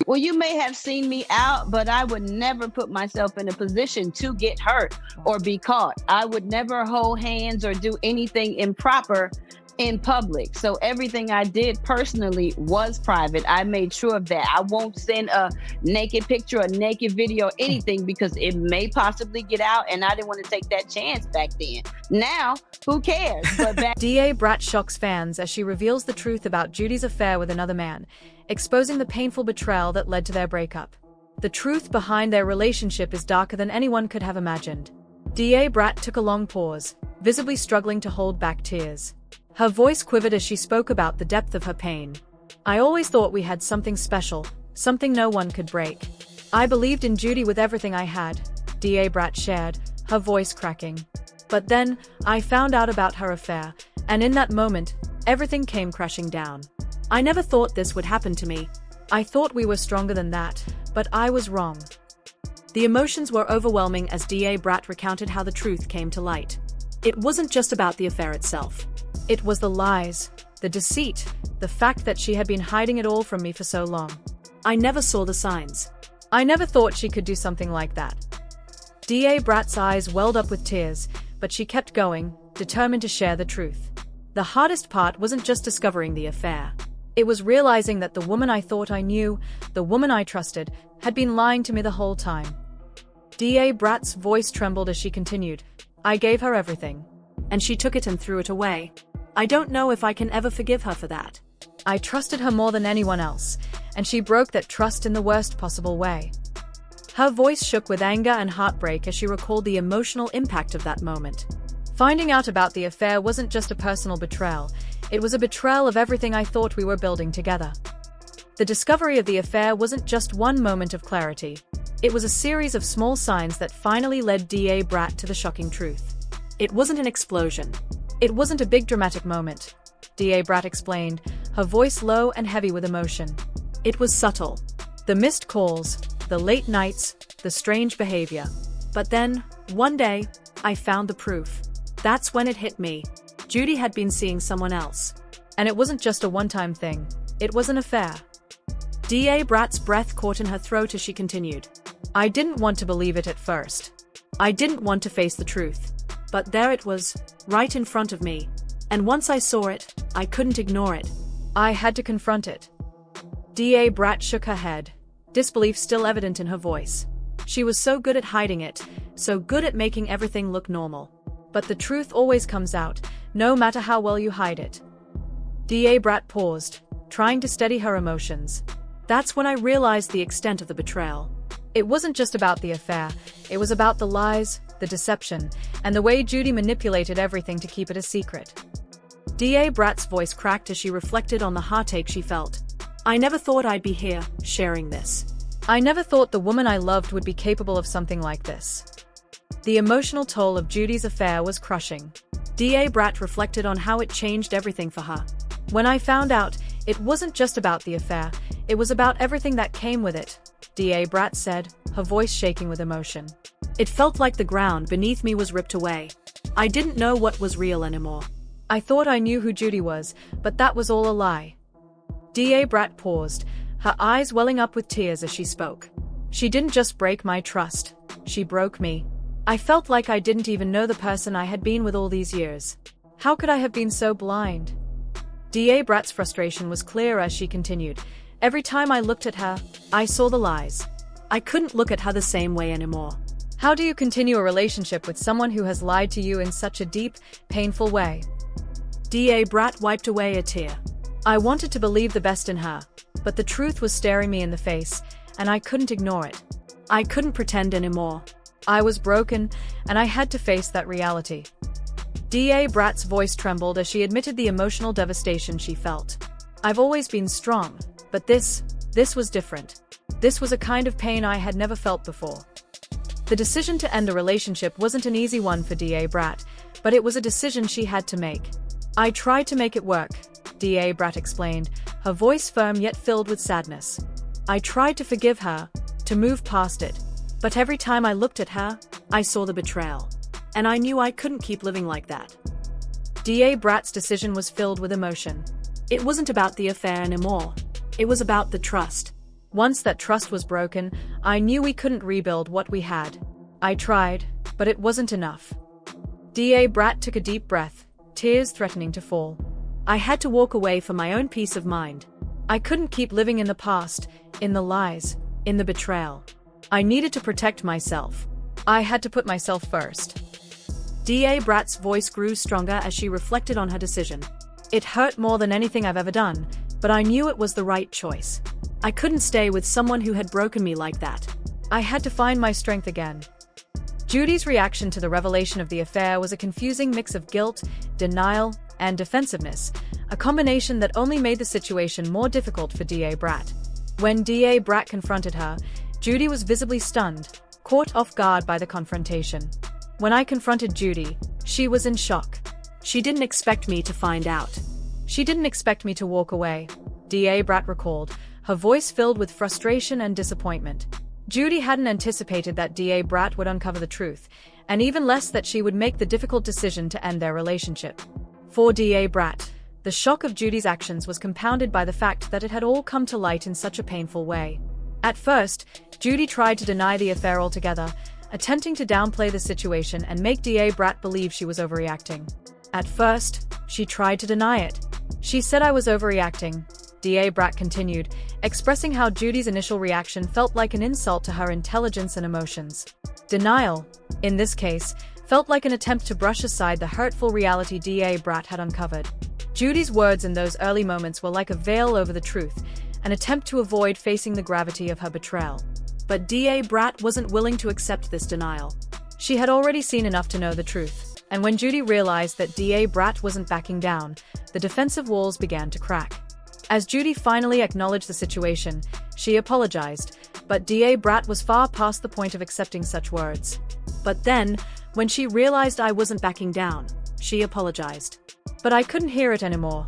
Well, you may have seen me out, but I would never put myself in a position to get hurt or be caught. I would never hold hands or do anything improper in public. So everything I did personally was private. I made sure of that. I won't send a naked picture, a naked video, anything, because it may possibly get out, and I didn't want to take that chance back then. Now, who cares? But back DA Brat shocks fans as she reveals the truth about Judy's affair with another man, exposing the painful betrayal that led to their breakup. The truth behind their relationship is darker than anyone could have imagined. DA Brat took a long pause, visibly struggling to hold back tears. Her voice quivered as she spoke about the depth of her pain. I always thought we had something special, something no one could break. I believed in Judy with everything I had, DA Brat shared, her voice cracking. But then, I found out about her affair, and in that moment, everything came crashing down. I never thought this would happen to me. I thought we were stronger than that, but I was wrong. The emotions were overwhelming as DA Brat recounted how the truth came to light. It wasn't just about the affair itself. It was the lies, the deceit, the fact that she had been hiding it all from me for so long. I never saw the signs. I never thought she could do something like that. DA Brat's eyes welled up with tears, but she kept going, determined to share the truth. The hardest part wasn't just discovering the affair. It was realizing that the woman I thought I knew, the woman I trusted, had been lying to me the whole time. DA Brat's voice trembled as she continued. I gave her everything. And she took it and threw it away. I don't know if I can ever forgive her for that. I trusted her more than anyone else, and she broke that trust in the worst possible way. Her voice shook with anger and heartbreak as she recalled the emotional impact of that moment. Finding out about the affair wasn't just a personal betrayal, it was a betrayal of everything I thought we were building together. The discovery of the affair wasn't just one moment of clarity. It was a series of small signs that finally led DA Brat to the shocking truth. It wasn't an explosion. It wasn't a big dramatic moment, DA Brat explained, her voice low and heavy with emotion. It was subtle. The missed calls, the late nights, the strange behavior. But then, one day, I found the proof. That's when it hit me. Judy had been seeing someone else. And it wasn't just a one-time thing. It was an affair. DA Brat's breath caught in her throat as she continued. I didn't want to believe it at first. I didn't want to face the truth. But there it was, right in front of me. And once I saw it, I couldn't ignore it. I had to confront it. DA Brat shook her head, disbelief still evident in her voice. She was so good at hiding it, so good at making everything look normal. But the truth always comes out, no matter how well you hide it. DA Brat paused, trying to steady her emotions. That's when I realized the extent of the betrayal. It wasn't just about the affair, it was about the lies, the deception, and the way Judy manipulated everything to keep it a secret. DA Brat's voice cracked as she reflected on the heartache she felt. I never thought I'd be here, sharing this. I never thought the woman I loved would be capable of something like this. The emotional toll of Judy's affair was crushing. DA Brat reflected on how it changed everything for her. When I found out, it wasn't just about the affair, it was about everything that came with it, DA Brat said, her voice shaking with emotion. It felt like the ground beneath me was ripped away. I didn't know what was real anymore. I thought I knew who Judy was, but that was all a lie. DA Brat paused, her eyes welling up with tears as she spoke. She didn't just break my trust, she broke me. I felt like I didn't even know the person I had been with all these years. How could I have been so blind? DA Brat's frustration was clear as she continued. Every time I looked at her, I saw the lies. I couldn't look at her the same way anymore. How do you continue a relationship with someone who has lied to you in such a deep, painful way? DA Brat wiped away a tear. I wanted to believe the best in her, but the truth was staring me in the face, and I couldn't ignore it. I couldn't pretend anymore. I was broken, and I had to face that reality. DA Brat's voice trembled as she admitted the emotional devastation she felt. I've always been strong, but this was different. This was a kind of pain I had never felt before. The decision to end a relationship wasn't an easy one for DA Brat, but it was a decision she had to make. I tried to make it work, DA Brat explained, her voice firm yet filled with sadness. I tried to forgive her, to move past it, but every time I looked at her, I saw the betrayal. And I knew I couldn't keep living like that. DA Brat's decision was filled with emotion. It wasn't about the affair anymore. It was about the trust. Once that trust was broken, I knew we couldn't rebuild what we had. I tried, but it wasn't enough. Brat took a deep breath, tears threatening to fall. I had to walk away for my own peace of mind. I couldn't keep living in the past, in the lies, in the betrayal. I needed to protect myself. I had to put myself first. Brat's voice grew stronger as she reflected on her decision. It hurt more than anything I've ever done, but I knew it was the right choice. I couldn't stay with someone who had broken me like that. I had to find my strength again. Judy's reaction to the revelation of the affair was a confusing mix of guilt, denial, and defensiveness, a combination that only made the situation more difficult for Brat. When Brat confronted her, Judy was visibly stunned, caught off guard by the confrontation. When I confronted Judy, she was in shock. She didn't expect me to find out. She didn't expect me to walk away, Brat recalled, her voice filled with frustration and disappointment. Judy hadn't anticipated that Brat would uncover the truth, and even less that she would make the difficult decision to end their relationship. For Brat, the shock of Judy's actions was compounded by the fact that it had all come to light in such a painful way. At first, Judy tried to deny the affair altogether, attempting to downplay the situation and make Brat believe she was overreacting. At first, she tried to deny it. She said I was overreacting, Brat continued, expressing how Judy's initial reaction felt like an insult to her intelligence and emotions. Denial, in this case, felt like an attempt to brush aside the hurtful reality Brat had uncovered. Judy's words in those early moments were like a veil over the truth, an attempt to avoid facing the gravity of her betrayal. But Brat wasn't willing to accept this denial. She had already seen enough to know the truth, and when Judy realized that Brat wasn't backing down, the defensive walls began to crack. As Judy finally acknowledged the situation, she apologized, but Brat was far past the point of accepting such words. But then, when she realized I wasn't backing down, she apologized. But I couldn't hear it anymore,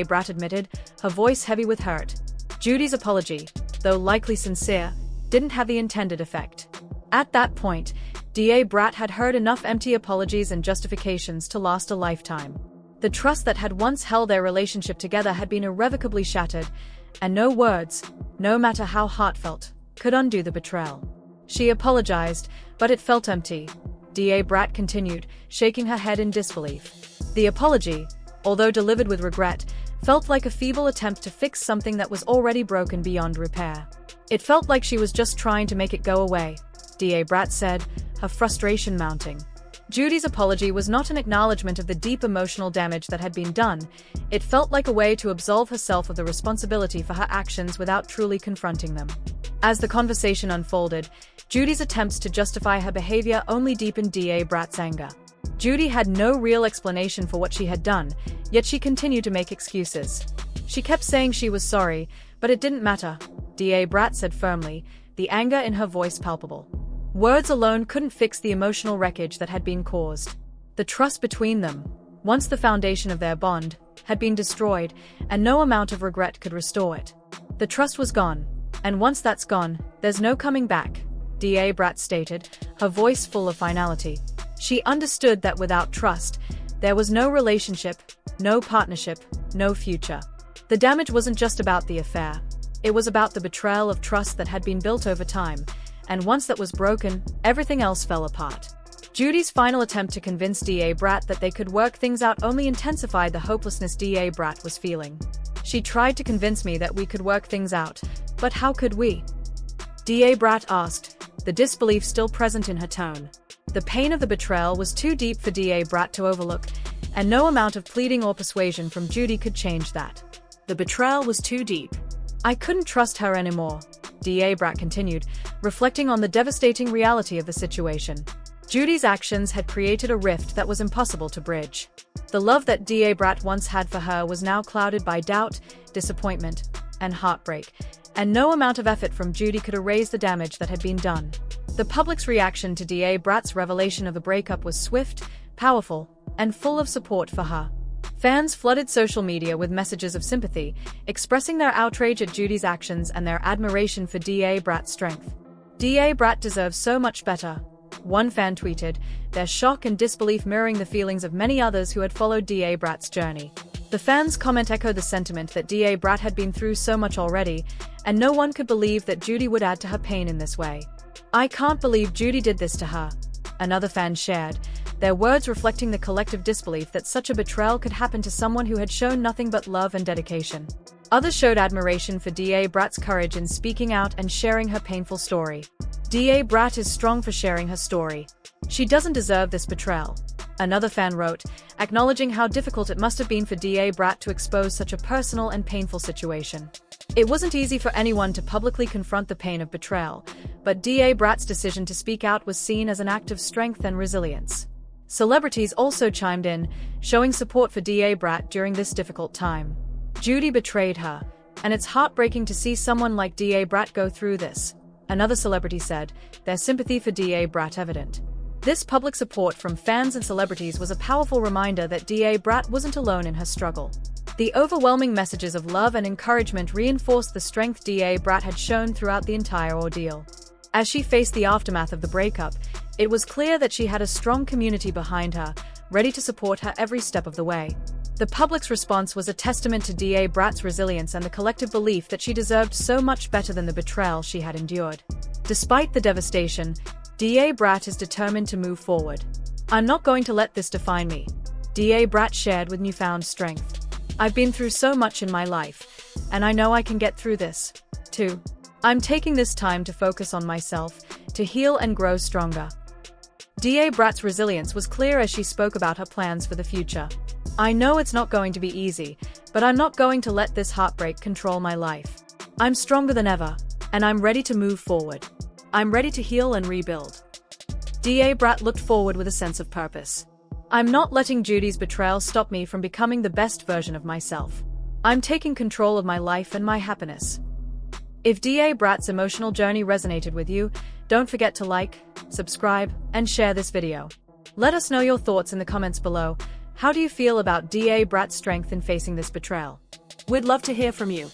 Brat admitted, her voice heavy with hurt. Judy's apology, though likely sincere, didn't have the intended effect. At that point, Brat had heard enough empty apologies and justifications to last a lifetime. The trust that had once held their relationship together had been irrevocably shattered, and no words, no matter how heartfelt, could undo the betrayal. She apologized, but it felt empty, Brat continued, shaking her head in disbelief. The apology, although delivered with regret, felt like a feeble attempt to fix something that was already broken beyond repair. It felt like she was just trying to make it go away, Brat said, her frustration mounting. Judy's apology was not an acknowledgement of the deep emotional damage that had been done. It felt like a way to absolve herself of the responsibility for her actions without truly confronting them. As the conversation unfolded, Judy's attempts to justify her behavior only deepened Brat's anger. Judy had no real explanation for what she had done, yet she continued to make excuses. She kept saying she was sorry, but it didn't matter, Brat said firmly, the anger in her voice palpable. Words alone couldn't fix the emotional wreckage that had been caused. The trust between them, once the foundation of their bond, had been destroyed, and no amount of regret could restore it. The trust was gone, and once that's gone, there's no coming back, Brat stated, her voice full of finality. She understood that without trust, there was no relationship, no partnership, no future. The damage wasn't just about the affair. It was about the betrayal of trust that had been built over time, and once that was broken, everything else fell apart. Judy's final attempt to convince Brat that they could work things out only intensified the hopelessness Brat was feeling. She tried to convince me that we could work things out, but how could we? Brat asked, the disbelief still present in her tone. The pain of the betrayal was too deep for Brat to overlook, and no amount of pleading or persuasion from Judy could change that. The betrayal was too deep. I couldn't trust her anymore, Brat continued, reflecting on the devastating reality of the situation. Judy's actions had created a rift that was impossible to bridge. The love that Brat once had for her was now clouded by doubt, disappointment, and heartbreak, and no amount of effort from Judy could erase the damage that had been done. The public's reaction to Brat's revelation of the breakup was swift, powerful, and full of support for her. Fans flooded social media with messages of sympathy, expressing their outrage at Judy's actions and their admiration for Brat's strength. Brat deserves so much better, one fan tweeted, their shock and disbelief mirroring the feelings of many others who had followed Brat's journey. The fans' comment echoed the sentiment that DA Brat had been through so much already, and no one could believe that Judy would add to her pain in this way. "I can't believe Judy did this to her," another fan shared, their words reflecting the collective disbelief that such a betrayal could happen to someone who had shown nothing but love and dedication. Others showed admiration for DA Brat's courage in speaking out and sharing her painful story. "DA Brat is strong for sharing her story. She doesn't deserve this betrayal," another fan wrote, acknowledging how difficult it must have been for DA Brat to expose such a personal and painful situation. It wasn't easy for anyone to publicly confront the pain of betrayal, but DA Brat's decision to speak out was seen as an act of strength and resilience. Celebrities also chimed in, showing support for DA Brat during this difficult time. "Judy betrayed her, and it's heartbreaking to see someone like DA Brat go through this," another celebrity said, their sympathy for DA Brat evident. This public support from fans and celebrities was a powerful reminder that DA Brat wasn't alone in her struggle. The overwhelming messages of love and encouragement reinforced the strength DA Brat had shown throughout the entire ordeal. As she faced the aftermath of the breakup, it was clear that she had a strong community behind her, ready to support her every step of the way. The public's response was a testament to DA Brat's resilience and the collective belief that she deserved so much better than the betrayal she had endured. Despite the devastation, DA Brat is determined to move forward. "I'm not going to let this define me," DA Brat shared with newfound strength. "I've been through so much in my life, and I know I can get through this, too. I'm taking this time to focus on myself, to heal and grow stronger." DA Brat's resilience was clear as she spoke about her plans for the future. "I know it's not going to be easy, but I'm not going to let this heartbreak control my life. I'm stronger than ever, and I'm ready to move forward. I'm ready to heal and rebuild." DA Brat looked forward with a sense of purpose. "I'm not letting Judy's betrayal stop me from becoming the best version of myself. I'm taking control of my life and my happiness." If DA Brat's emotional journey resonated with you, don't forget to like, subscribe, and share this video. Let us know your thoughts in the comments below. How do you feel about DA Brat's strength in facing this betrayal? We'd love to hear from you.